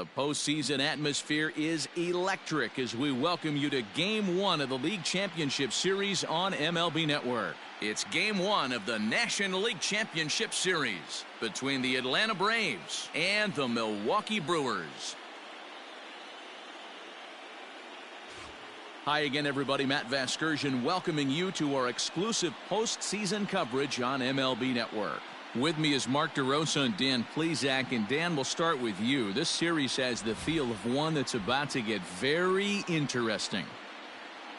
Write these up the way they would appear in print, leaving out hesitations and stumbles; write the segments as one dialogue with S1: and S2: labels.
S1: The postseason atmosphere is electric as we welcome you to Game 1 of the League Championship Series on MLB Network. It's Game 1 of the National League Championship Series between the Atlanta Braves and the Milwaukee Brewers. Hi again, everybody. Matt Vasgersian welcoming you to our exclusive postseason coverage on MLB Network. With me is Mark DeRosa and Dan Plesac, and Dan, we'll start with you. This series has the feel of one that's about to get very interesting.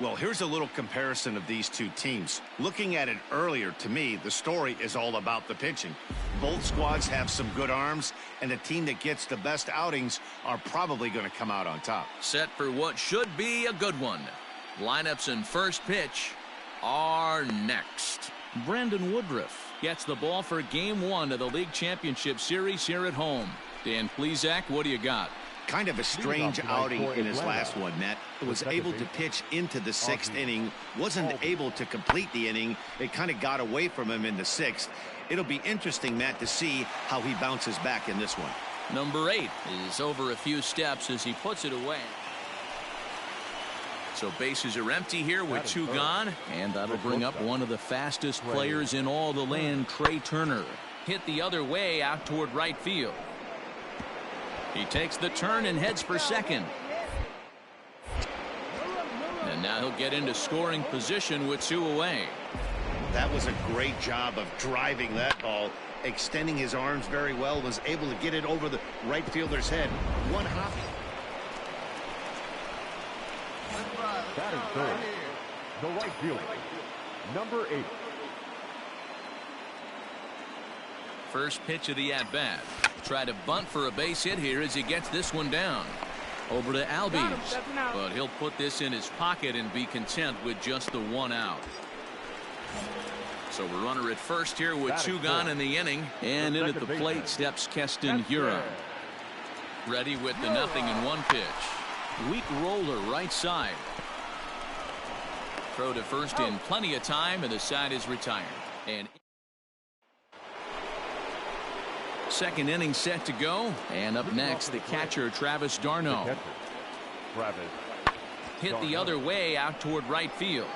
S2: Well, here's a little comparison of these two teams. Looking at it earlier, to me, the story is all about the pitching. Both squads have some good arms, and the team that gets the best outings are probably going to come out on top.
S1: Set for what should be a good one. Lineups and first pitch are next. Brandon Woodruff gets the ball for Game 1 of the League Championship Series here at home. Dan Plesac, what do you got?
S2: Kind of a strange outing in his last one, Matt. Was able to pitch into the 6th inning, wasn't able to complete the inning. It kind of got away from him in the 6th. It'll be interesting, Matt, to see how he bounces back in this one.
S1: Number 8 is over a few steps as he puts it away. So bases are empty here with 2 gone, and that'll bring up one of the fastest players in all the land, Trey Turner. Hit the other way out toward right field. He takes the turn and heads for second. And now he'll get into scoring position with 2 away.
S2: That was a great job of driving that ball, extending his arms very well, was able to get it over the right fielder's head. One hop.
S3: Batting third, the right fielder, number 8.
S1: First pitch of the at-bat. Try to bunt for a base hit here as he gets this one down. Over to Albies, but he'll put this in his pocket and be content with just the 1 out. So we're runner at first here with 2 gone in the inning, and in at the plate steps Keston Huron. Ready with the 0-1 pitch. Weak roller right side. Throw to first in plenty of time, and the side is retired. And second inning set to go, and up next the catcher Travis d'Arnaud. Hit the other way out toward right field.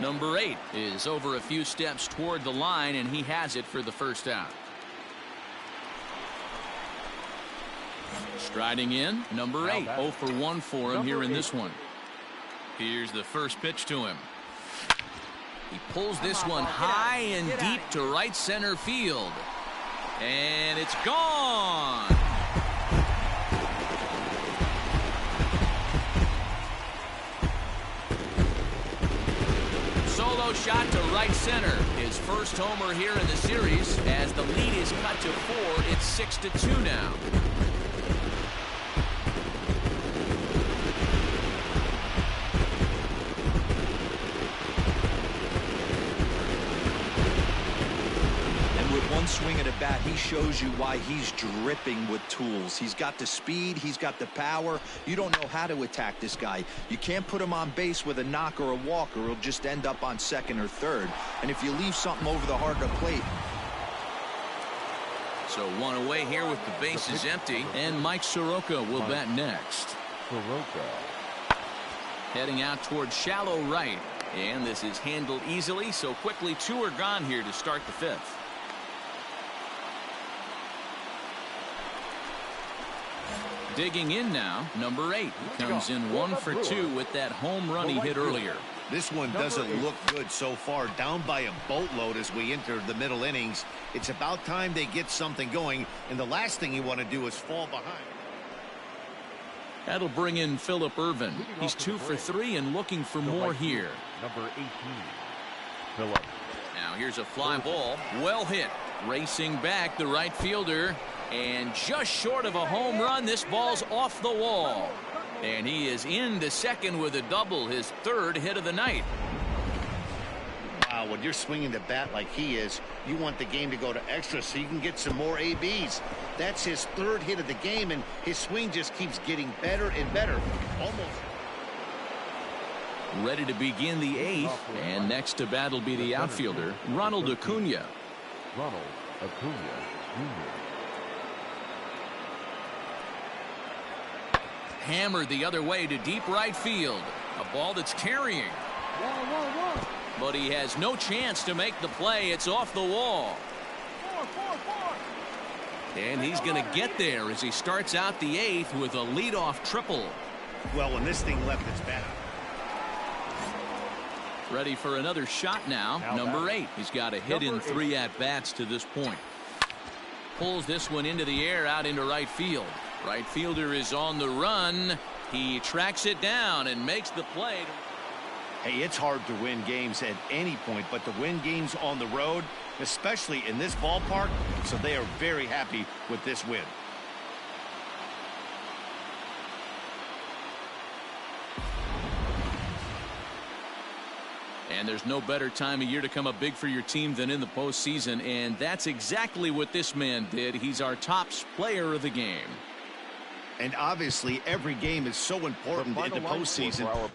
S1: Number 8 is over a few steps toward the line, and he has it for the first out. Striding in, number 8, 0 for 1 for him here in this one. Here's the first pitch to him. He pulls this one high and deep to right center field. And it's gone. Solo shot to right center. His first homer here in the series. As the lead is cut to 4, it's 6-2 now.
S4: One swing at a bat, he shows you why he's dripping with tools. He's got the speed, he's got the power. You don't know how to attack this guy. You can't put him on base with a knock or a walk, or he'll just end up on second or third. And if you leave something over the heart of the plate.
S1: So 1 away here with the bases empty, and Mike Soroka will bat next. Heading out toward shallow right, and this is handled easily, so quickly 2 are gone here to start the 5th. Digging in now, number 8 comes in 1 for 2 with that home run he hit earlier.
S2: This one doesn't look good so far. Down by a boatload as we enter the middle innings. It's about time they get something going, and the last thing you want to do is fall behind.
S1: That'll bring in Phillip Ervin. He's 2 for 3 and looking for more here.
S3: Number 18, Phillip.
S1: Now here's a fly ball. Well hit. Racing back the right fielder. And just short of a home run, this ball's off the wall. And he is in the second with a double, his 3rd hit of the night.
S2: Wow, when you're swinging the bat like he is, you want the game to go to extra so you can get some more ABs. That's his 3rd hit of the game, and his swing just keeps getting better and better. Almost.
S1: Ready to begin the 8th, and next to bat will be the outfielder, Ronald Acuna.
S3: Ronald Acuna Jr.
S1: Hammered the other way to deep right field. A ball that's carrying. But he has no chance to make the play. It's off the wall. And he's going to get there as he starts out the 8th with a leadoff triple.
S2: Well, when this thing left its bat.
S1: Ready for another shot now. Number 8. He's got a hit in 3 at-bats to this point. Pulls this one into the air out into right field. Right fielder is on the run. He tracks it down and makes the play.
S2: Hey, it's hard to win games at any point, but to win games on the road, especially in this ballpark, so they are very happy with this win.
S1: And there's no better time of year to come up big for your team than in the postseason, and that's exactly what this man did. He's our top player of the game.
S2: And obviously, every game is so important in the postseason.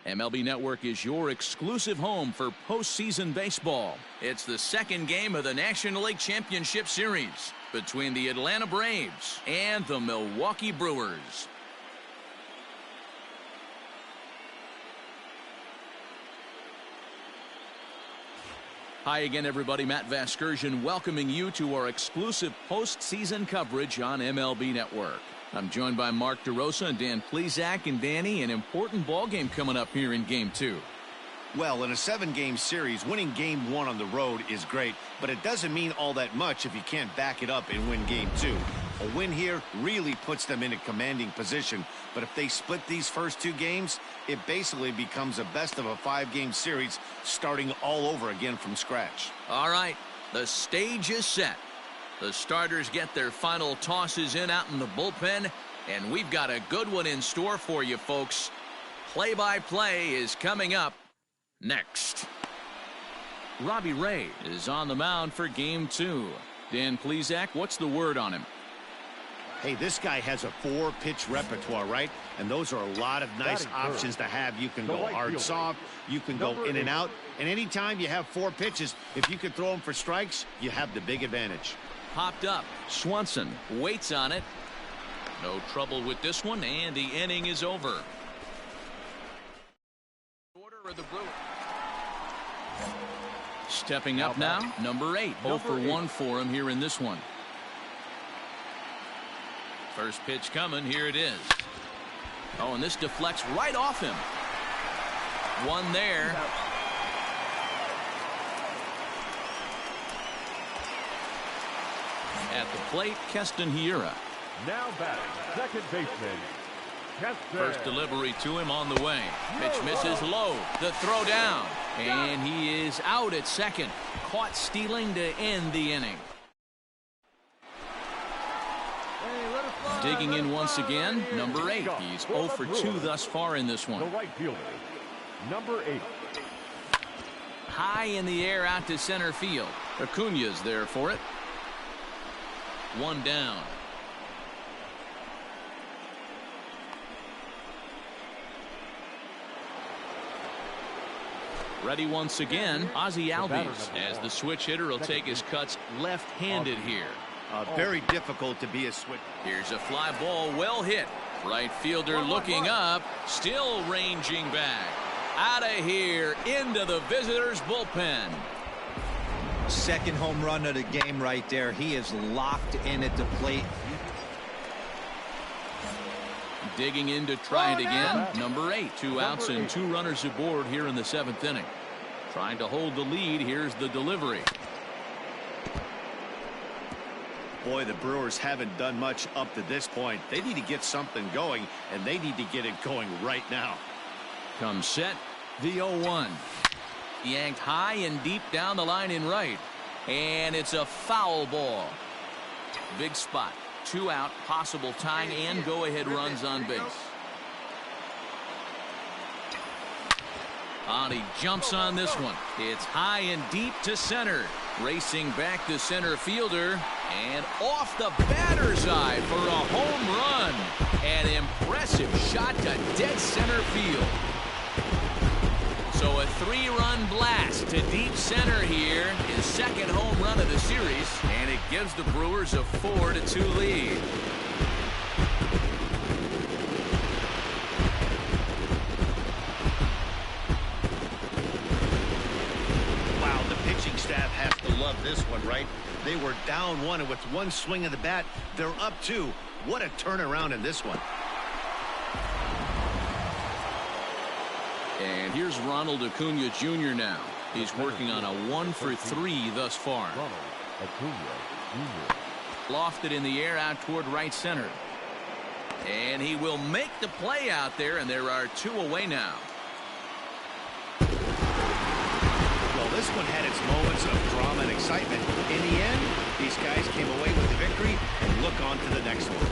S1: MLB Network is your exclusive home for postseason baseball. It's the second game of the National League Championship Series between the Atlanta Braves and the Milwaukee Brewers. Hi again, everybody. Matt Vasgersian welcoming you to our exclusive postseason coverage on MLB Network. I'm joined by Mark DeRosa and Dan Plesac. And Danny, an important ball game coming up here in Game 2.
S2: Well, in a 7-game series, winning Game 1 on the road is great, but it doesn't mean all that much if you can't back it up and win Game 2. A win here really puts them in a commanding position, but if they split these first 2 games, it basically becomes a best-of-a-5-game series starting all over again from scratch.
S1: All right, the stage is set. The starters get their final tosses in out in the bullpen, and we've got a good one in store for you, folks. Play-by-play is coming up next. Robbie Ray is on the mound for Game 2. Dan Plesac, what's the word on him?
S2: Hey, this guy has a 4-pitch repertoire, right? And those are a lot of nice options to have. You can go hard, soft. You can go in and out. And anytime you have 4 pitches, if you can throw them for strikes, you have the big advantage.
S1: Popped up. Swanson waits on it. No trouble with this one, and the inning is over. Order of the Brewers. Stepping up now, number 8. 0 for 1 for him here in this one. First pitch coming. Here it is. Oh, and this deflects right off him. One there. At the plate, Keston Hiura.
S3: Now batting, second baseman, Keston.
S1: First delivery to him on the way. Pitch misses low. The throw down. And he is out at second. Caught stealing to end the inning. Digging in once again, number 8. He's 0 for 2 thus far in this one.
S3: The right fielder, number 8.
S1: High in the air out to center field. Acuna's there for it. One down. Ready once again, Ozzie Albies, as the switch hitter will take his cuts left-handed here.
S2: Very difficult to be a switch.
S1: Here's a fly ball, well hit. Right fielder looking up, still ranging back. Out of here, into the visitors' bullpen.
S4: Second home run of the game right there. He is locked in at the plate.
S1: digging in to try it again. Number 8. 2 outs and 2 runners aboard here in the 7th inning. Trying to hold the lead. Here's the delivery.
S2: Boy, the Brewers haven't done much up to this point. They need to get something going, and they need to get it going right now.
S1: Comes set. The 0-1. Yanked high and deep down the line in right. And it's a foul ball. Big spot. 2 out. Possible tying and go-ahead runs on base. He jumps on this one. It's high and deep to center. Racing back to center fielder. And off the batter's eye for a home run. An impressive shot to dead center field. So a 3-run blast to deep center here. His 2nd home run of the series. And it gives the Brewers a 4-2 lead.
S2: Staff has to love this one, right? They were down 1, and with 1 swing of the bat, they're up 2. What a turnaround in this one.
S1: And here's Ronald Acuna Jr. now. He's working on a 1-for-3 thus far. Lofted in the air out toward right center. And he will make the play out there, and there are 2 away now.
S2: This one had its moments of drama and excitement. In the end, these guys came away with the victory and look on to the next one.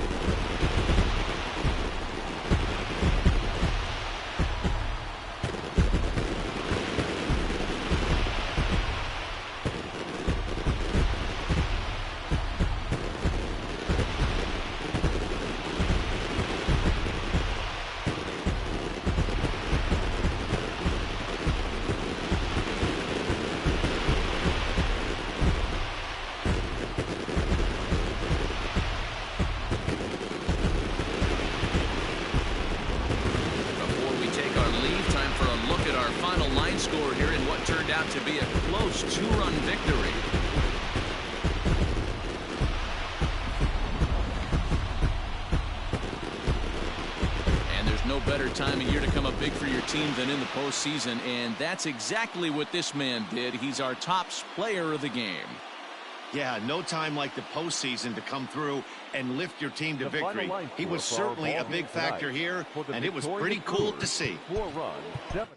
S1: Score here in what turned out to be a close 2-run victory. And there's no better time of year to come up big for your team than in the postseason, and that's exactly what this man did. He's our top player of the game.
S2: Yeah, no time like the postseason to come through and lift your team to victory. He was certainly a big factor here, and it was pretty cool to see.
S3: 4 runs, 7.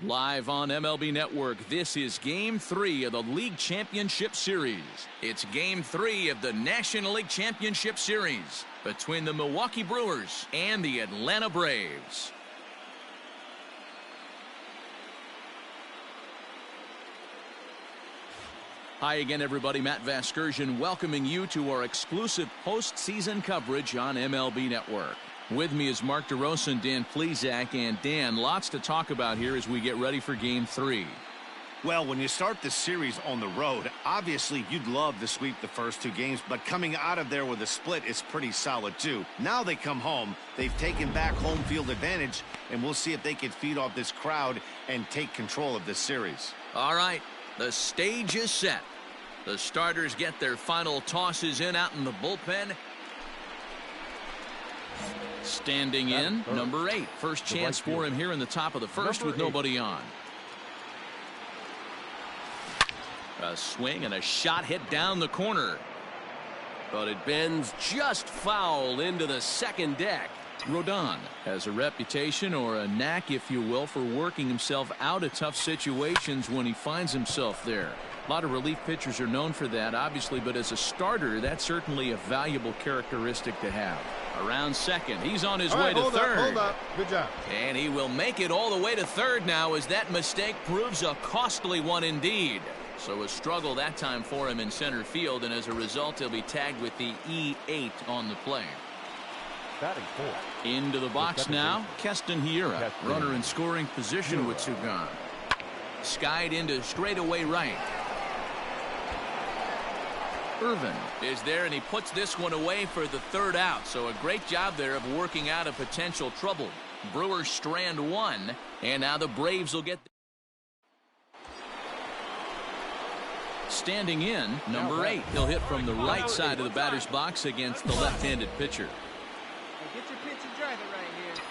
S1: Live on MLB Network, this is Game 3 of the League Championship Series. It's Game 3 of the National League Championship Series between the Milwaukee Brewers and the Atlanta Braves. Hi again, everybody. Matt Vasgersian welcoming you to our exclusive postseason coverage on MLB Network. With me is Mark DeRosa and Dan Plesac. And Dan, lots to talk about here as we get ready for Game 3.
S2: Well, when you start the series on the road, obviously you'd love to sweep the first 2 games, but coming out of there with a split is pretty solid too. Now they come home, they've taken back home field advantage, and we'll see if they can feed off this crowd and take control of this series.
S1: All right, the stage is set. The starters get their final tosses in out in the bullpen. Standing in, number 8. First chance for him here in the top of the first with nobody on. A swing and a shot hit down the corner. But it bends just foul into the second deck. Rodon has a reputation, or a knack if you will, for working himself out of tough situations when he finds himself there. A lot of relief pitchers are known for that, obviously, but as a starter, that's certainly a valuable characteristic to have. Around second, he's on his way to third.
S3: Hold up. Good job.
S1: And he will make it all the way to third now, as that mistake proves a costly one indeed. So a struggle that time for him in center field, and as a result, he'll be tagged with the E8 on the play.
S3: Batting fourth.
S1: Into the box now, Keston Hiura. Runner in scoring position with two gone. Skied into straightaway right. Irvin is there, and he puts this one away for the third out. So a great job there of working out a potential trouble. Brewers strand one, and now the Braves will get. Standing in, number 8. He'll hit from the right side of the batter's box against the left-handed pitcher.
S5: Get your pitch and drive it right here.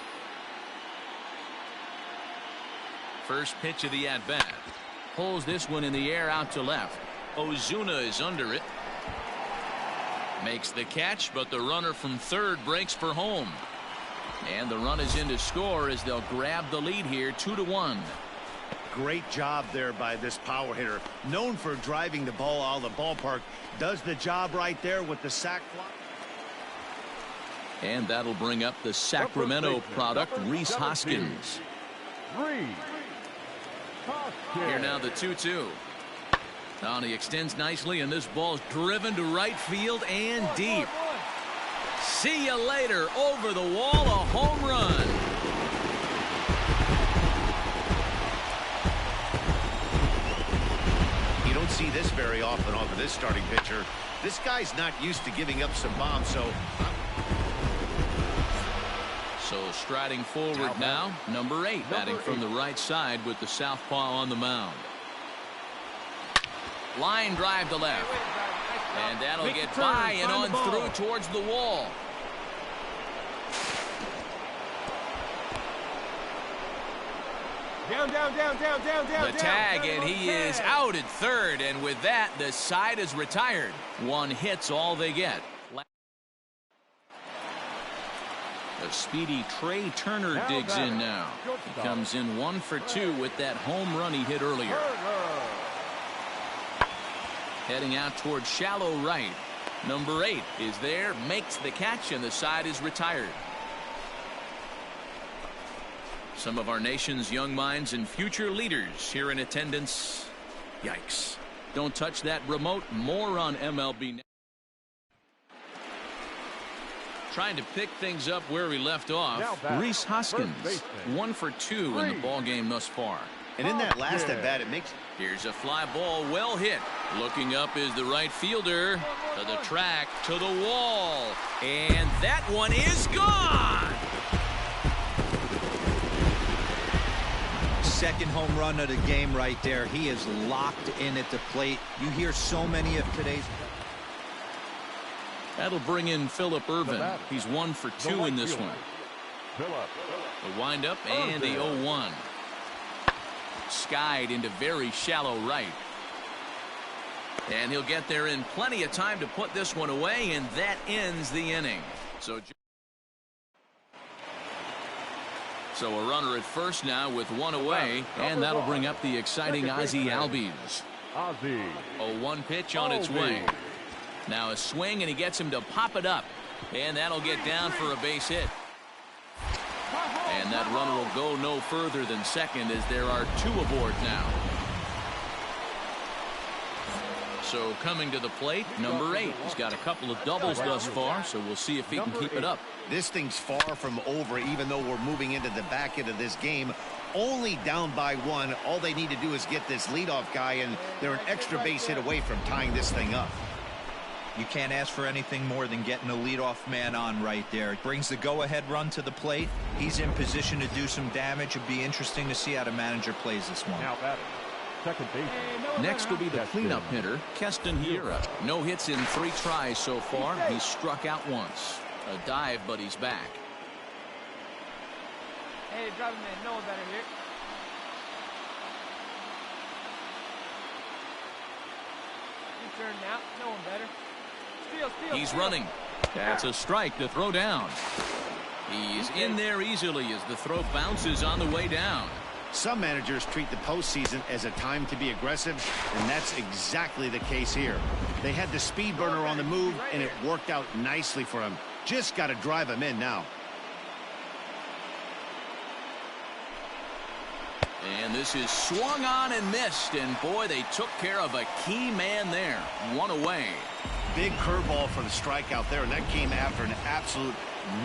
S1: First pitch of the at-bat. Pulls this one in the air out to left. Ozuna is under it. Makes the catch, but the runner from third breaks for home. And the run is in to score as they'll grab the lead here, 2-1.
S2: Great job there by this power hitter. Known for driving the ball out of the ballpark. Does the job right there with the sac fly.
S1: And that'll bring up the Sacramento product, Rhys Hoskins. Here now the 2-2. Now he extends nicely, and this ball's driven to right field and deep. See you later. Over the wall, a home run.
S2: You don't see this very often off of this starting pitcher. This guy's not used to giving up some bombs, so
S1: striding forward now, number 8, batting from the right side with the southpaw on the mound. Line drive to left, and that'll get by and on through towards the wall.
S3: Down.
S1: The tag, and he is out at third, and with that, the side is retired. One hit's all they get. The speedy Trey Turner digs in now. He comes in 1 for 2 with that home run he hit earlier. Heading out towards shallow right. Number 8 is there, makes the catch, and the side is retired. Some of our nation's young minds and future leaders here in attendance. Yikes. Don't touch that remote. More on MLB. Trying to pick things up where we left off. Rhys Hoskins, 1 for 2 in the ball game thus far.
S2: and in that last at bat, it makes.
S1: Here's a fly ball, well hit. Looking up is the right fielder. To the track, to the wall, and that one is gone.
S4: Second home run of the game right there. He is locked in at the plate. You hear so many of today's.
S1: That'll bring in Phillip Irvin. He's 1 for 2 in this one. The windup and the 0-1. Skied into very shallow right. And he'll get there in plenty of time to put this one away, and that ends the inning. So a runner at first now with one away, and that'll bring up the exciting Ozzie Albies. A 1 pitch on its way. Now a swing, and he gets him to pop it up, and that'll get down for a base hit. And that runner will go no further than second, as there are 2 aboard now. So coming to the plate, number 8. He's got a couple of doubles thus far, so we'll see if he can keep it up.
S2: This thing's far from over, even though we're moving into the back end of this game. Only down by 1. All they need to do is get this leadoff guy, and they're an extra base hit away from tying this thing up.
S4: You can't ask for anything more than getting a leadoff man on right there. It brings the go-ahead run to the plate. He's in position to do some damage. It'd be interesting to see how the manager plays this one.
S3: Now batting, second base.
S1: Next will be the cleanup hitter, Keston Hiura. No hits in 3 tries so far. He's struck out once. A dive, but he's back.
S5: Hey, driving man, no one better here. Good turn now, no one better. Steal.
S1: He's running. That's a strike to throw down. He's in there easily as the throw bounces on the way down.
S2: Some managers treat the postseason as a time to be aggressive, and that's exactly the case here. They had the speed burner on the move, and it worked out nicely for him. Just got to drive him in now.
S1: And this is swung on and missed, and boy, they took care of a key man there. One away.
S2: Big curveball for the strikeout there, and that came after an absolute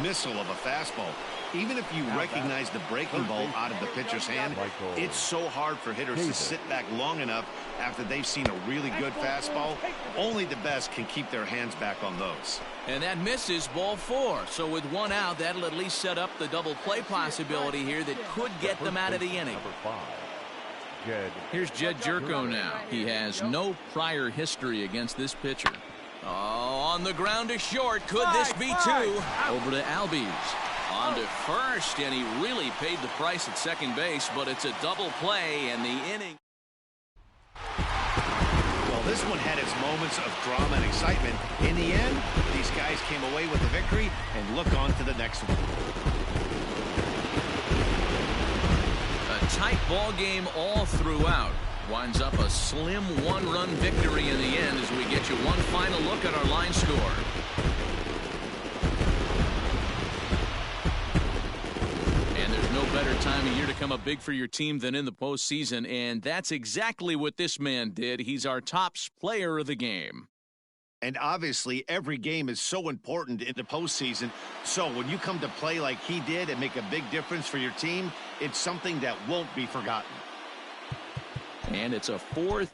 S2: missile of a fastball. Even if you recognize the breaking ball out of the pitcher's hand, it's so hard for hitters to sit back long enough after they've seen a really good fastball. Only the best can keep their hands back on those.
S1: And that misses ball 4. So with one out, that'll at least set up the double play possibility here that could get them out of the inning. Here's Jed Jerko now. He has no prior history against this pitcher. Oh, on the ground to short. Could this be 2? Over to Albies. On to first, and he really paid the price at second base, but it's a double play, and the inning.
S2: Well, this one had its moments of drama and excitement. In the end, these guys came away with the victory and look on to the next one.
S1: A tight ball game all throughout. Winds up a slim one-run victory in the end as we get you one final look at our line score. And there's no better time of year to come up big for your team than in the postseason, and that's exactly what this man did. He's our top player of the game.
S2: And obviously, every game is so important in the postseason. So when you come to play like he did and make a big difference for your team, it's something that won't be forgotten.
S1: And it's a 4-3.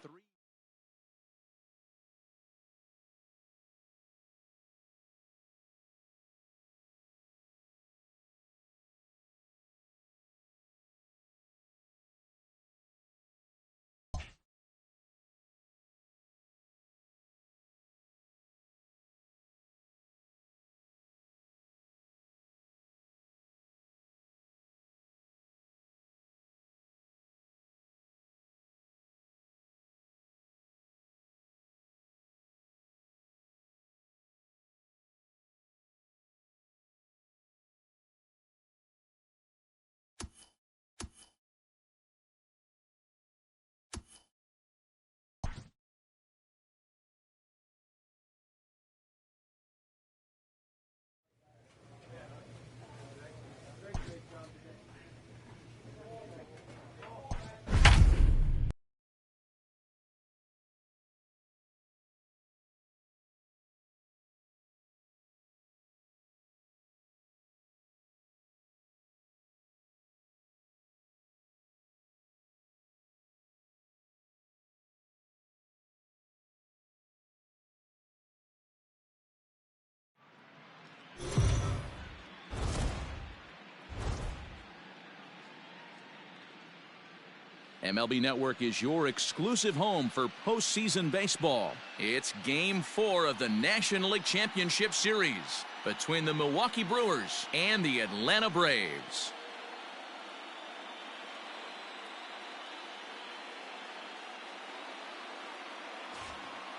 S1: MLB Network is your exclusive home for postseason baseball. It's Game 4 of the National League Championship Series between the Milwaukee Brewers and the Atlanta Braves.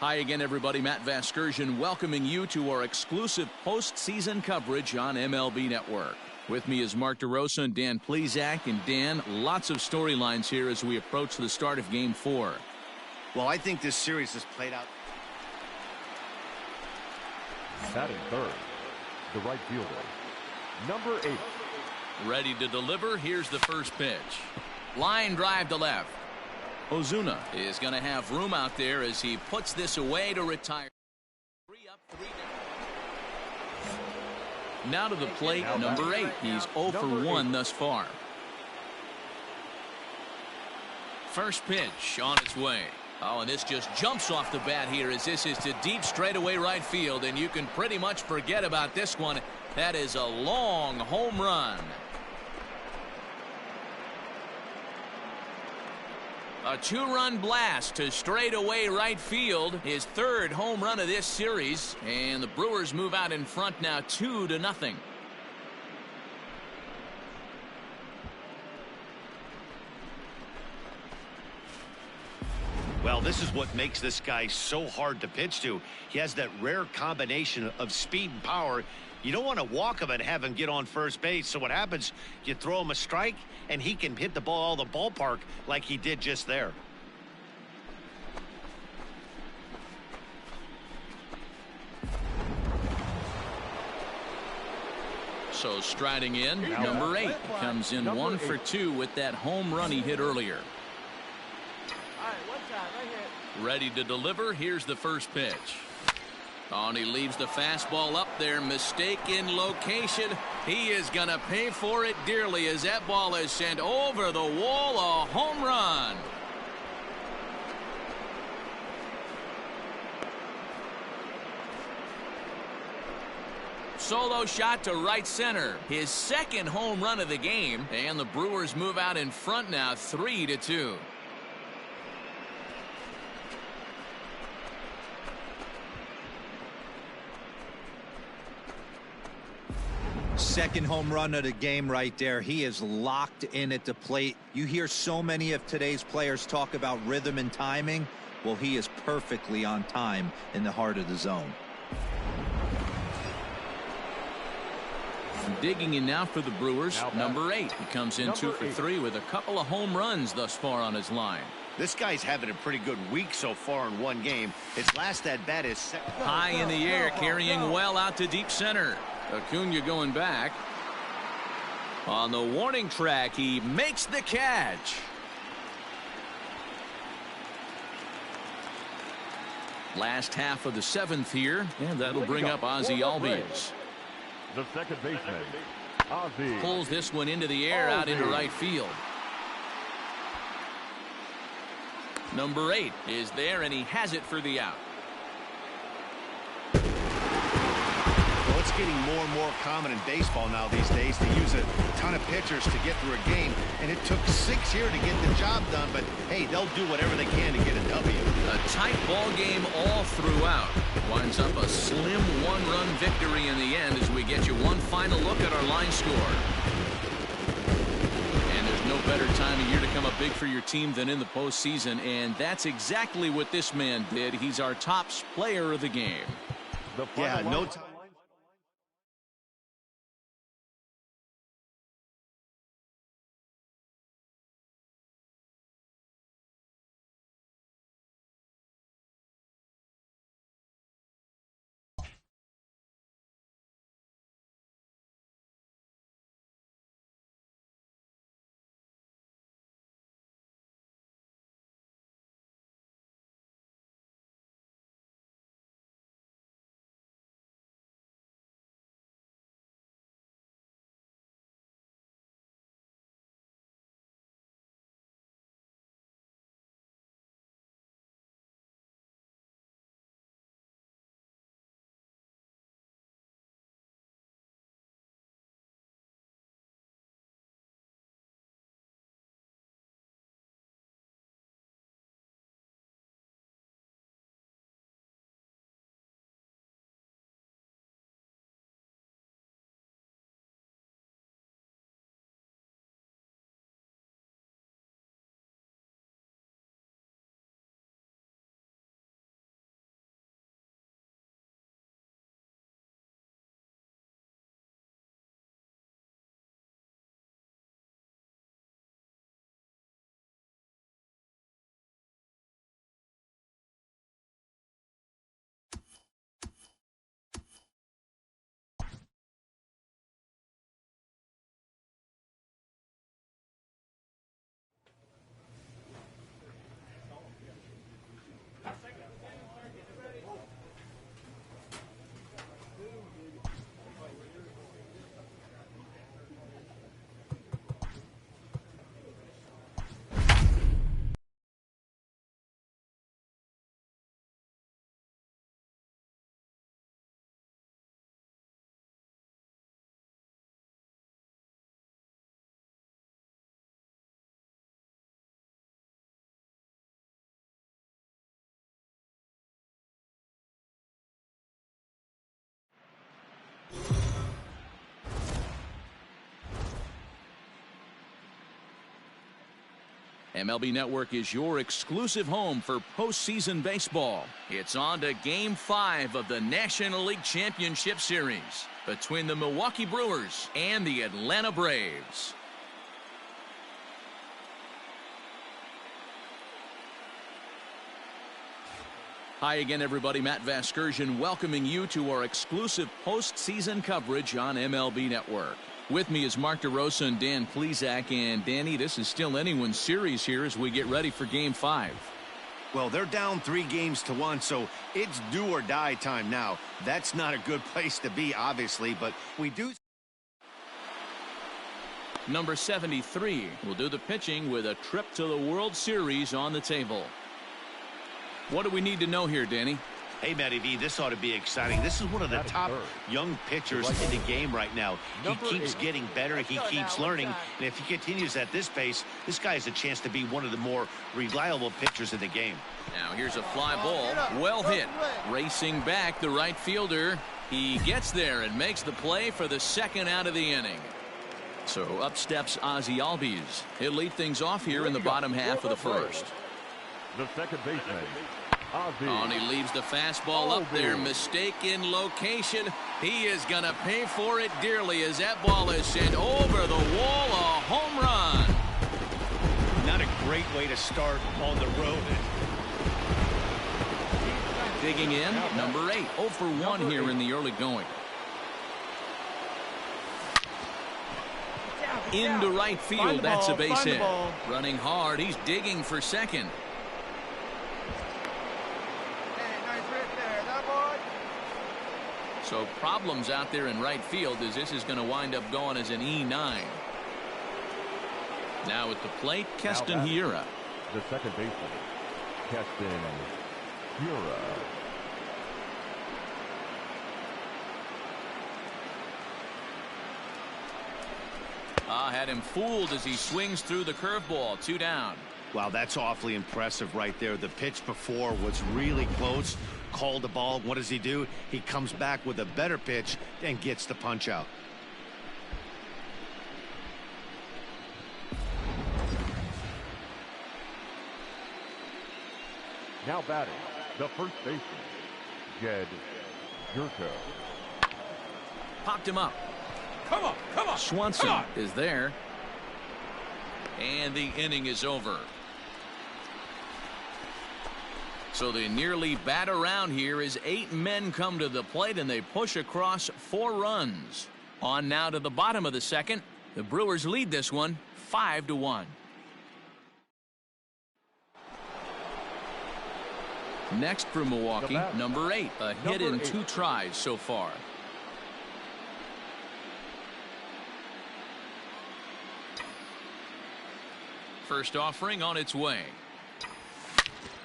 S1: Hi again, everybody. Matt Vasgersian welcoming you to our exclusive postseason coverage on MLB Network. With me is Mark DeRosa and Dan Plesac. And Dan, lots of storylines here as we approach the start of Game 4.
S2: Well, I think this series has played out.
S3: Batting third, the right fielder, number 8.
S1: Ready to deliver. Here's the first pitch. Line drive to left. Ozuna is going to have room out there as he puts this away to retire. 3 up, 3 down. Now to the plate, number 8. He's 0 for 1 thus far. First pitch on its way. Oh, and this just jumps off the bat here as this is to deep straightaway right field, and you can pretty much forget about this one. That is a long home run. A 2-run blast to straightaway right field, his 3rd home run of this series, and the Brewers move out in front now 2-0.
S2: Well, this is what makes this guy so hard to pitch to. He has that rare combination of speed and power. You don't want to walk him and have him get on first base. So what happens, you throw him a strike, and he can hit the ball out of the ballpark like he did just there.
S1: So striding in, number 8 comes in 1 for 2 with that home run he hit earlier.
S5: All right, one time, right here.
S1: Ready to deliver. Here's the first pitch. Oh, and he leaves the fastball up there. Mistake in location. He is going to pay for it dearly as that ball is sent over the wall. A home run. Solo shot to right center. His second home run of the game. And the Brewers move out in front now 3-2.
S4: Second home run of the game right there. He is locked in at the plate. You hear so many of today's players talk about rhythm and timing. Well, he is perfectly on time in the heart of the zone.
S1: Digging in now for the Brewers, number 8. He comes in 2 for 3 with a couple of home runs thus far on his line.
S2: This guy's having a pretty good week so far in one game. His last at-bat is
S1: high in the air, carrying well out to deep center. Acuna going back. On the warning track, he makes the catch. Last half of the 7th here, and that'll bring up Ozzie Albies.
S3: The second baseman, Ozzie.
S1: Pulls this one into the air out into right field. Number 8 is there, and he has it for the out.
S2: Well, it's getting more and more common in baseball now these days to use a ton of pitchers to get through a game, and it took 6 here to get the job done, but hey, they'll do whatever they can to get a W.
S1: A tight ball game all throughout. Winds up a slim 1-run victory in the end as we get you one final look at our line score. And there's no better time of year to come up big for your team than in the postseason, and that's exactly what this man did. He's our top player of the game.
S2: Yeah, no time.
S1: MLB Network is your exclusive home for postseason baseball. It's on to Game 5 of the National League Championship Series between the Milwaukee Brewers and the Atlanta Braves. Hi again, everybody. Matt Vasgersian welcoming you to our exclusive postseason coverage on MLB Network. With me is Mark DeRosa and Dan Plesac. And Danny, this is still anyone's series here as we get ready for Game 5.
S2: Well, they're down 3-1, so it's do or die time now. That's not a good place to be, obviously, but we do.
S1: Number 73 will do the pitching with a trip to the World Series on the table. What do we need to know here, Danny?
S2: Hey, Matty V, this ought to be exciting. This is one of the top young pitchers in the game right now. He keeps getting better. He keeps learning. And if he continues at this pace, this guy has a chance to be one of the more reliable pitchers in the game.
S1: Now here's a fly ball. Well hit. Racing back, the right fielder. He gets there and makes the play for the second out of the inning. So up steps Ozzie Albies. He'll lead things off here in the bottom half of the first.
S3: The second baseman.
S1: Oh, and he leaves the fastball up there. Mistake in location. He is going to pay for it dearly as that ball is sent over the wall. A home run.
S2: Not a great way to start on the road.
S1: Digging in, number 8. 0 for 1 here in the early going. Into right field. That's a base hit. Running hard. He's digging for second. So problems out there in right field as this is going to wind up going as an E9. Now at the plate, Keston Hiura.
S3: The second baseman, Keston Hiura.
S1: Had him fooled as he swings through the curveball. 2 down.
S2: Wow, that's awfully impressive right there. The pitch before was really close. Called the ball. What does he do? He comes back with a better pitch and gets the punch out.
S3: Now batting, the first baseman, Jed Gurko.
S1: Popped him up.
S5: Come on.
S1: Swanson is there. And the inning is over. So they nearly bat around here as 8 men come to the plate and they push across 4 runs. On now to the bottom of the second. The Brewers lead this one 5-1. Next for Milwaukee, number 8. A hit in 2 tries so far. First offering on its way.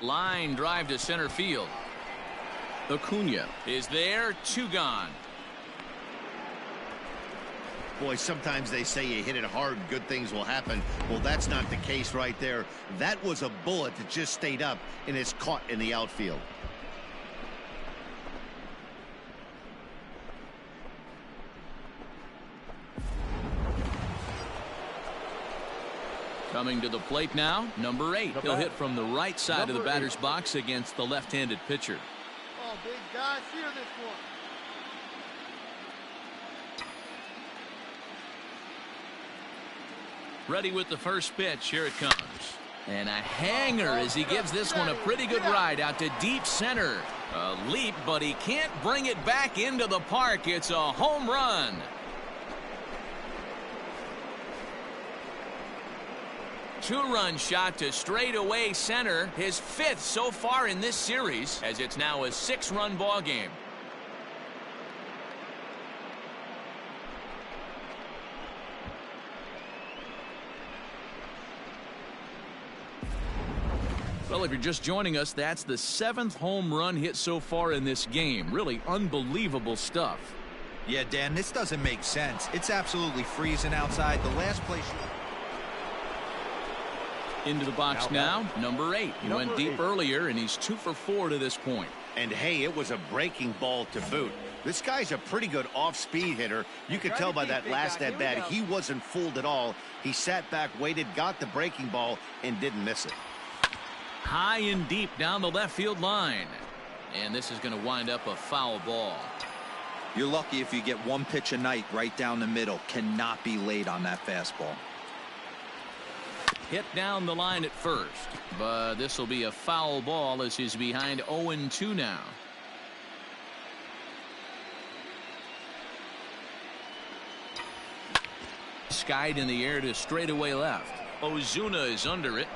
S1: Line drive to center field. Acuna is there. 2 gone.
S2: Boy, sometimes they say you hit it hard, good things will happen. Well, that's not the case right there. That was a bullet that just stayed up and is caught in the outfield.
S1: Coming to the plate now, number 8. He'll hit from the right side of the batter's box against the left-handed pitcher.
S5: Oh, big guy, steer this one.
S1: Ready with the first pitch. Here it comes. And a hanger as he gives this one a pretty good ride out to deep center. A leap, but he can't bring it back into the park. It's a home run. Two-run shot to straightaway center. His 5th so far in this series, as it's now a 6-run ball game. Well, if you're just joining us, that's the 7th home run hit so far in this game. Really unbelievable stuff.
S4: Yeah, Dan, this doesn't make sense. It's absolutely freezing outside. The last place
S1: into the box now, number 8. He went deep earlier, and he's 2 for 4 to this point.
S2: And hey, it was a breaking ball to boot. This guy's a pretty good off-speed hitter. You could tell by that last at-bat, he wasn't fooled at all. He sat back, waited, got the breaking ball, and didn't miss it.
S1: High and deep down the left field line. And this is going to wind up a foul ball.
S4: You're lucky if you get one pitch a night right down the middle. Cannot be late on that fastball.
S1: Hit down the line at first, but this will be a foul ball as he's behind 0-2 now. Skied in the air to straightaway left. Ozuna is under it.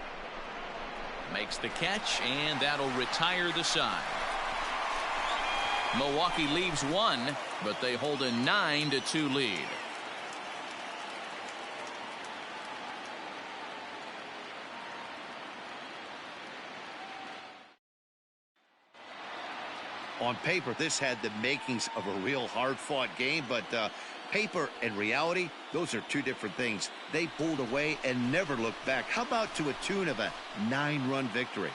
S1: Makes the catch, and that'll retire the side. Milwaukee leaves one, but they hold a 9-2 lead.
S2: On paper, this had the makings of a real hard-fought game, but paper and reality, those are two different things. They pulled away and never looked back. How about to a tune of a 9-run victory?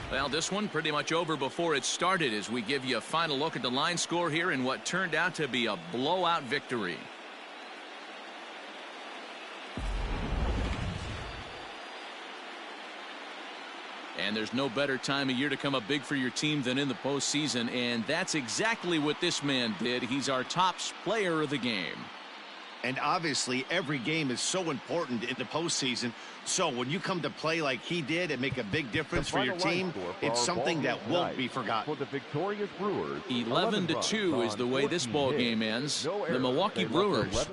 S1: Well, this one pretty much over before it started as we give you a final look at the line score here in what turned out to be a blowout victory. And there's no better time of year to come up big for your team than in the postseason, and that's exactly what this man did. He's our top player of the game.
S2: And obviously, every game is so important in the postseason. So when you come to play like he did and make a big difference for your team, it's something that won't be forgotten.
S3: For the victorious Brewers,
S1: 11-2 is the way this ball game ends. The Milwaukee Brewers.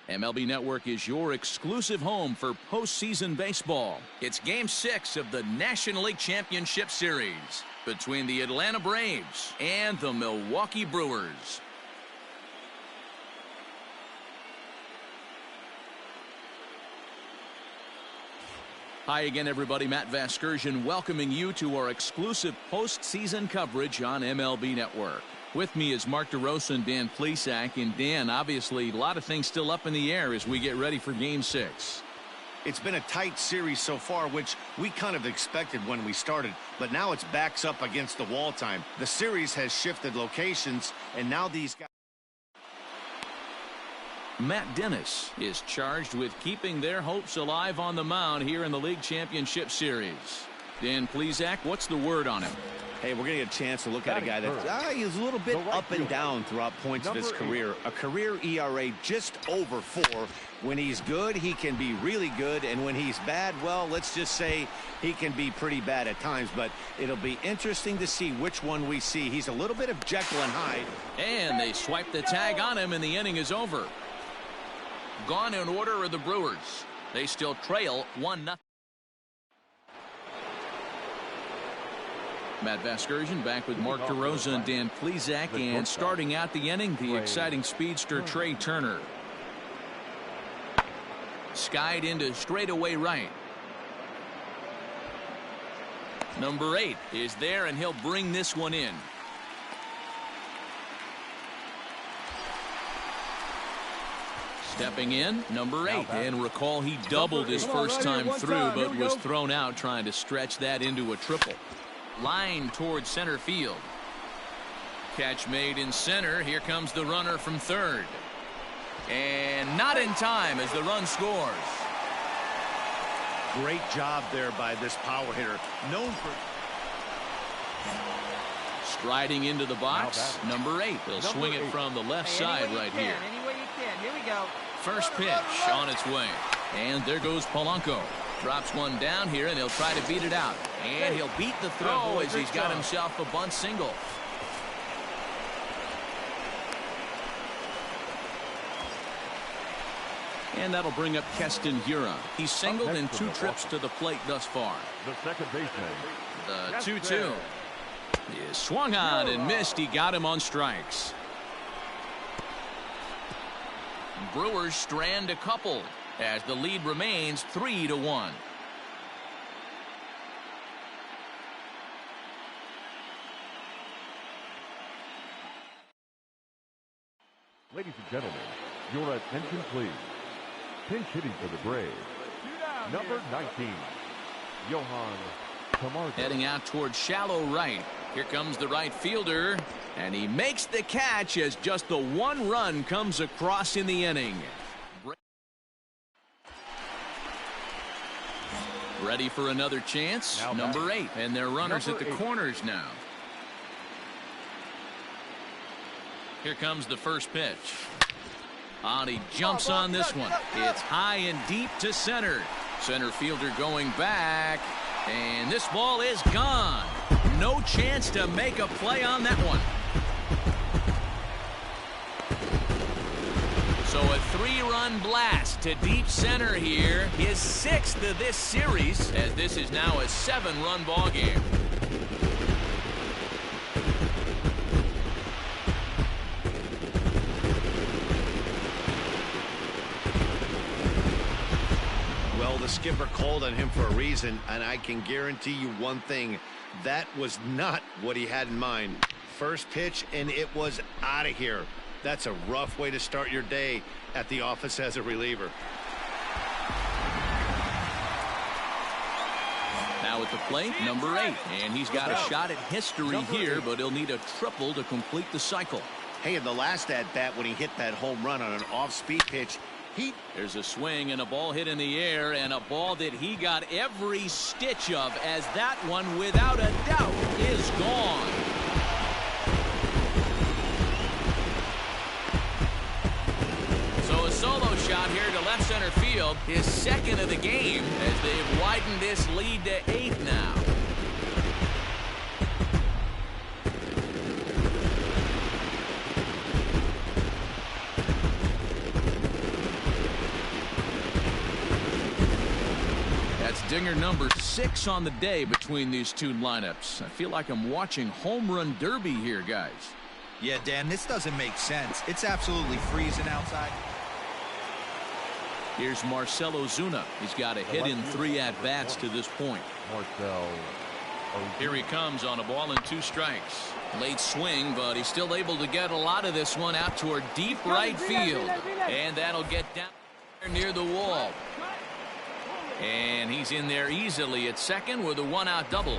S1: MLB Network is your exclusive home for postseason baseball. It's Game 6 of the National League Championship Series between the Atlanta Braves and the Milwaukee Brewers. Hi again, everybody. Matt Vasgersian welcoming you to our exclusive postseason coverage on MLB Network. With me is Mark DeRosa and Dan Plesac. And Dan, obviously, a lot of things still up in the air as we get ready for Game 6.
S2: It's been a tight series so far, which we kind of expected when we started, but now it's backs up against the wall time. The series has shifted locations, and now these guys...
S1: Matt Dennis is charged with keeping their hopes alive on the mound here in the League Championship Series. Dan Plesac, what's the word on him?
S2: Hey, we're going to get a chance to look at a guy that's he's a little bit up and down throughout points of his career. A career ERA just over 4. When he's good, he can be really good. And when he's bad, well, let's just say he can be pretty bad at times. But it'll be interesting to see which one we see. He's a little bit of Jekyll and Hyde.
S1: And they swipe the tag on him, and the inning is over. Gone in order are the Brewers. They still trail 1-0. Matt Vasgersian back with Mark DeRosa and Dan Plesac, and starting out the inning, the exciting speedster Trey Turner. Skied into straightaway right. Number 8 is there, and he'll bring this one in. Stepping in, number 8, and recall he doubled his first time through, but was thrown out trying to stretch that into a triple. Line towards center field. Catch made in center. Here comes the runner from third. And not in time as the run scores.
S2: Great job there by this power hitter. Known for
S1: striding into the box, number 8. He'll swing it from the left side right here.
S5: Any way you can. Here we go.
S1: First pitch on its way. And there goes Polanco. Drops one down here, and he'll try to beat it out. And he'll beat the throw as he's got himself a bunt single. And that'll bring up Keston Hiura. He's singled in 2 trips to the plate thus far.
S3: The second baseman.
S1: The 2-2 is swung on and missed. He got him on strikes. Brewers strand a couple as the lead remains 3-1.
S3: Ladies and gentlemen, your attention please. Pinch hitting for the Braves. Number 19, Johan Camargo.
S1: Heading out towards shallow right. Here comes the right fielder, and he makes the catch as just the 1 run comes across in the inning. Ready for another chance. Number 8, and their runners at the corners now. Here comes the first pitch. He jumps on this one. It's high and deep to center. Center fielder going back, and this ball is gone. No chance to make a play on that one. So a 3-run blast to deep center here. His 6th of this series, as this is now a 7-run ball game.
S2: Well, the skipper called on him for a reason, and I can guarantee you one thing. That was not what he had in mind. First pitch, and it was out of here. That's a rough way to start your day at the office as a reliever.
S1: Now at the plate, number 8, and he's got a shot at history here, but he'll need a triple to complete the cycle.
S2: Hey, in the last at-bat when he hit that home run on an off-speed pitch,
S1: there's a swing and a ball hit in the air, and a ball that he got every stitch of, as that one, without a doubt, is gone. So a solo shot here to left center field, his 2nd of the game, as they've widened this lead to 8 now. Dinger number 6 on the day between these 2 lineups. I feel like I'm watching home run derby here, guys.
S4: Yeah, Dan, this doesn't make sense. It's absolutely freezing outside.
S1: Here's Marcell Ozuna. He's got a hit in 3 at-bats to this point. Here he comes on a ball and 2 strikes. Late swing, but he's still able to get a lot of this one out toward deep right field. And that'll get down near the wall. And he's in there easily at second with a 1-out double.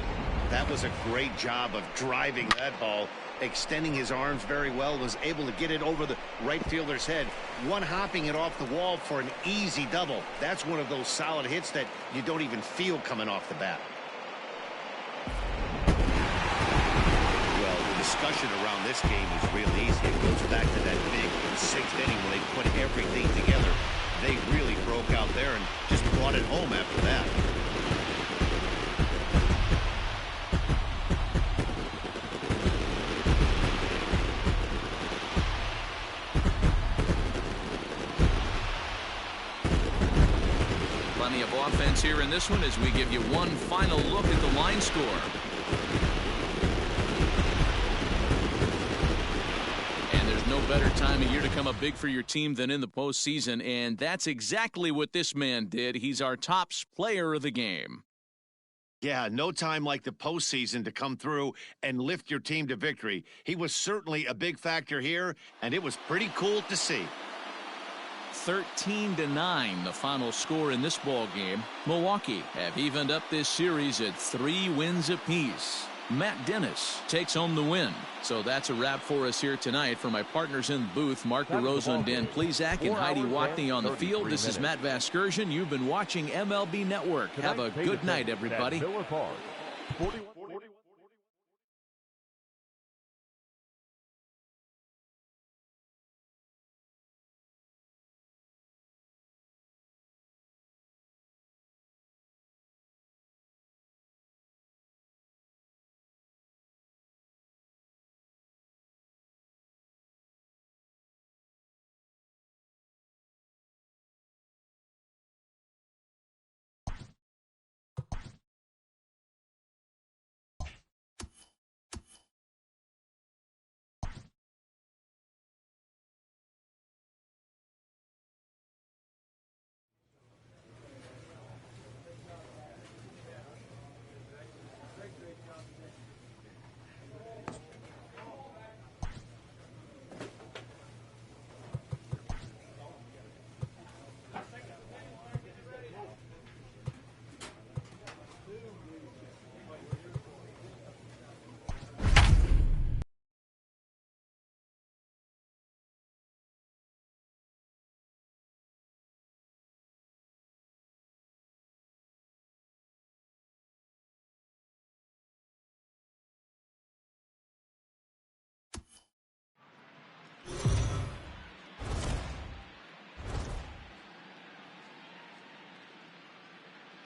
S2: That was a great job of driving that ball, extending his arms very well, was able to get it over the right fielder's head, one-hopping it off the wall for an easy double. That's one of those solid hits that you don't even feel coming off the bat. Well, the discussion around this game is real easy. It goes back to that big 6th inning when they put everything together. They really broke out there and just brought it home after that.
S1: Plenty of offense here in this one as we give you one final look at the line score. time of year to come up big for your team than in the postseason, and that's exactly what this man did. He's our top player of the game.
S2: Yeah, no time like the postseason to come through and lift your team to victory. He was certainly a big factor here, and it was pretty cool to see.
S1: 13-9, the final score in this ball game. Milwaukee have evened up this series at 3 wins apiece. Matt Dennis takes home the win. So that's a wrap for us here tonight. For my partners in the booth, Mark DeRosa and Dan Plesac and Heidi Watney on the field, this is Matt Vasgersian. You've been watching MLB Network. Have a good night, everybody.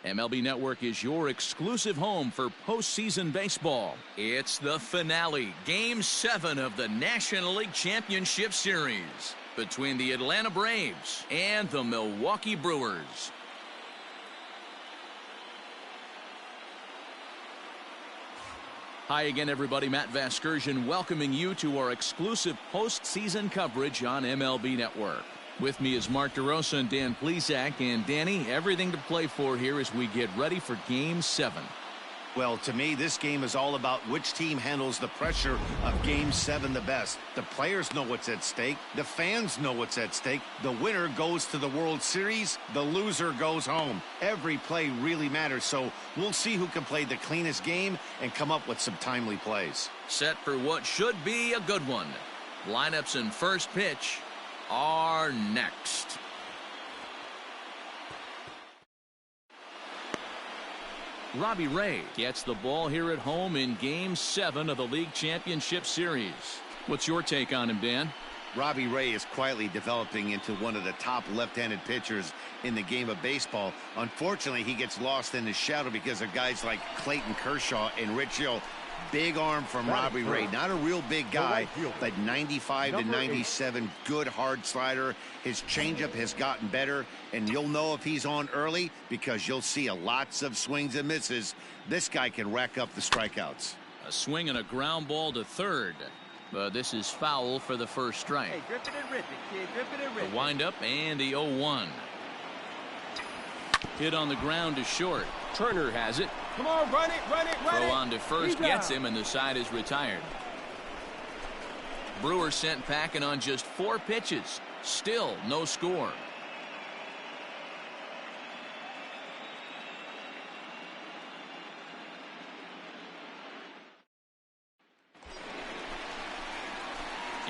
S1: MLB Network is your exclusive home for postseason baseball. It's the finale, Game 7 of the National League Championship Series between the Atlanta Braves and the Milwaukee Brewers. Hi again, everybody. Matt Vasgersian welcoming you to our exclusive postseason coverage on MLB Network. With me is Mark DeRosa and Dan Plesac. And Danny, everything to play for here as we get ready for Game 7.
S2: Well, to me, this game is all about which team handles the pressure of Game 7 the best. The players know what's at stake. The fans know what's at stake. The winner goes to the World Series. The loser goes home. Every play really matters, so we'll see who can play the cleanest game and come up with some timely plays.
S1: Set for what should be a good one. Lineups and first pitch are next. Robbie Ray gets the ball here at home in Game 7 of the League Championship Series. What's your take on him, Dan?
S2: Robbie Ray is quietly developing into one of the top left-handed pitchers in the game of baseball. Unfortunately, he gets lost in the shadow because of guys like Clayton Kershaw and Rich Hill. Big arm from Robbie Ray. Not a real big guy, but 95 to 97, good hard slider. His changeup has gotten better, and you'll know if he's on early because you'll see lots of swings and misses. This guy can rack up the strikeouts.
S1: A swing and a ground ball to third. But this is foul for the first strike.
S5: Hey, drip it and rip it, kid. Drip it and rip it.
S1: The windup and the 0-1. Hit on the ground to short. Turner has it.
S5: Come on, run it, run it, run it.
S1: Throw on to first gets him, and the side is retired. Brewers sent packing on just 4 pitches. Still no score.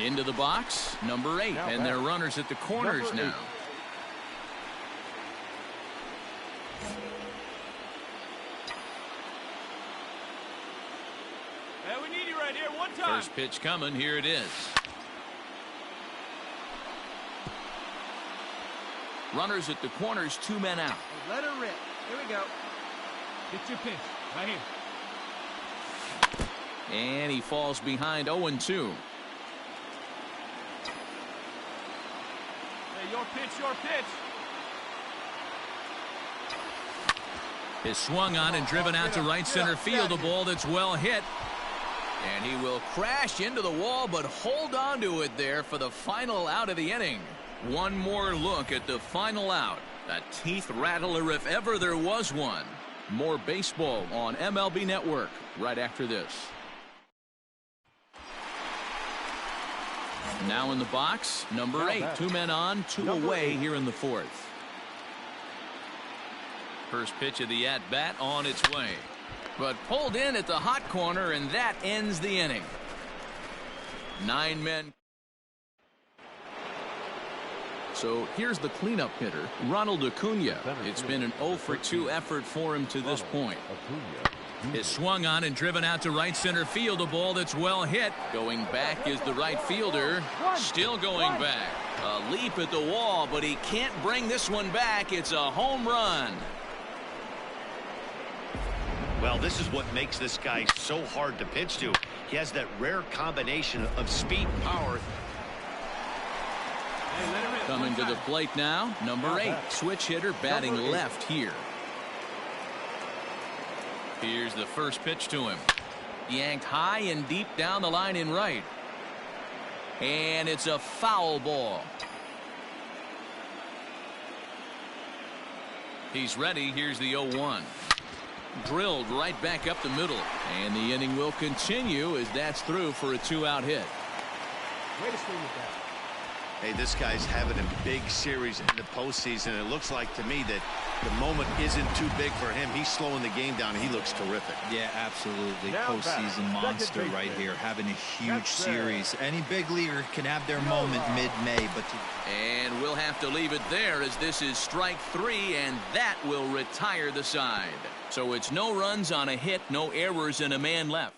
S1: Into the box, number 8, and they're runners at the corners now.
S5: We need you right here, one time.
S1: First pitch coming, here it is. Runners at the corners, 2 men out.
S5: Let her rip. Here we go. Get your pitch, right here.
S1: And he falls behind 0-2.
S5: Your pitch, your pitch.
S1: Is swung on and driven out to right center field. A ball that's well hit. And he will crash into the wall, but hold on to it there for the final out of the inning. One more look at the final out. A teeth rattler if ever there was one. More baseball on MLB Network right after this. Now in the box, number 8. 2 men on, 2 away here in the 4th. First pitch of the at-bat on its way. But pulled in at the hot corner, and that ends the inning. 9 men. So here's the cleanup hitter, Ronald Acuna. It's been an 0-for-2 effort for him to this point. Is swung on and driven out to right center field. A ball that's well hit. Going back is the right fielder. Still going back. A leap at the wall, but he can't bring this one back. It's a home run.
S2: Well, this is what makes this guy so hard to pitch to. He has that rare combination of speed and power.
S1: Coming to the plate now, number 8, switch hitter batting left here. Here's the first pitch to him. Yanked high and deep down the line in right. And it's a foul ball. He's ready. Here's the 0-1. Drilled right back up the middle. And the inning will continue as that's through for a 2-out hit.
S5: Way to swing with that.
S2: Hey, this guy's having a big series in the postseason. It looks like to me that the moment isn't too big for him. He's slowing the game down. He looks terrific.
S4: Yeah, absolutely. Postseason monster right here, having a huge series. Any big leaguer can have their moment mid-May, but
S1: and we'll have to leave it there as this is strike 3, and that will retire the side. So it's no runs on a hit, no errors, and a man left.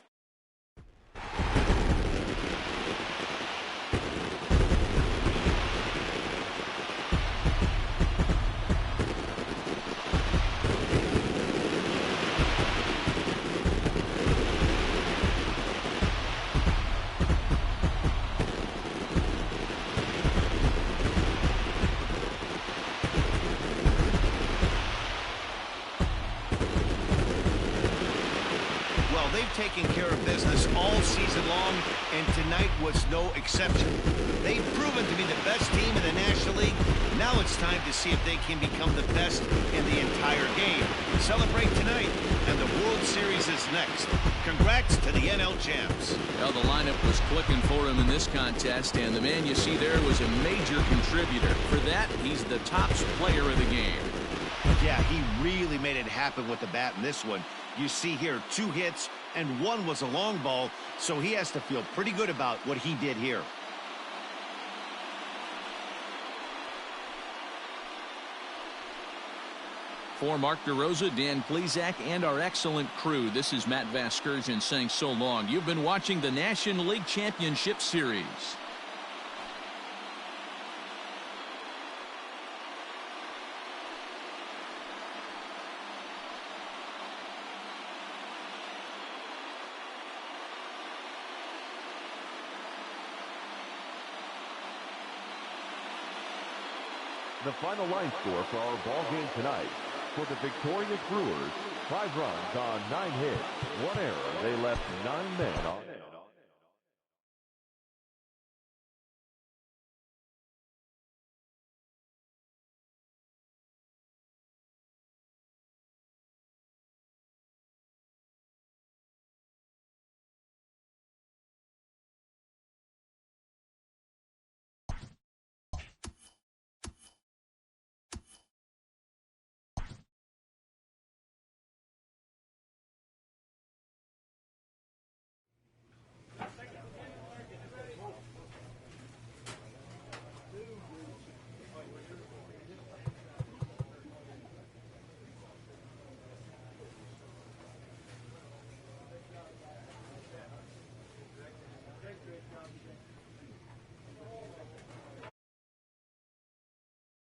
S2: They've taken care of business all season long, and tonight was no exception. They've proven to be the best team in the National League. Now it's time to see if they can become the best in the entire game. Celebrate tonight, and the World Series is next. Congrats to the NL champs.
S1: Well, the lineup was clicking for him in this contest, and the man you see there was a major contributor. For that, he's the top player of the game.
S2: Yeah, he really made it happen with the bat in this one. You see here 2 hits, and 1 was a long ball, so he has to feel pretty good about what he did here.
S1: For Mark DeRosa, Dan Plesac, and our excellent crew, this is Matt Vasgersian saying so long. You've been watching the National League Championship Series.
S3: The final line score for our ball game tonight. For the victorious Brewers, 5 runs on 9 hits, 1 error. They left 9 men on.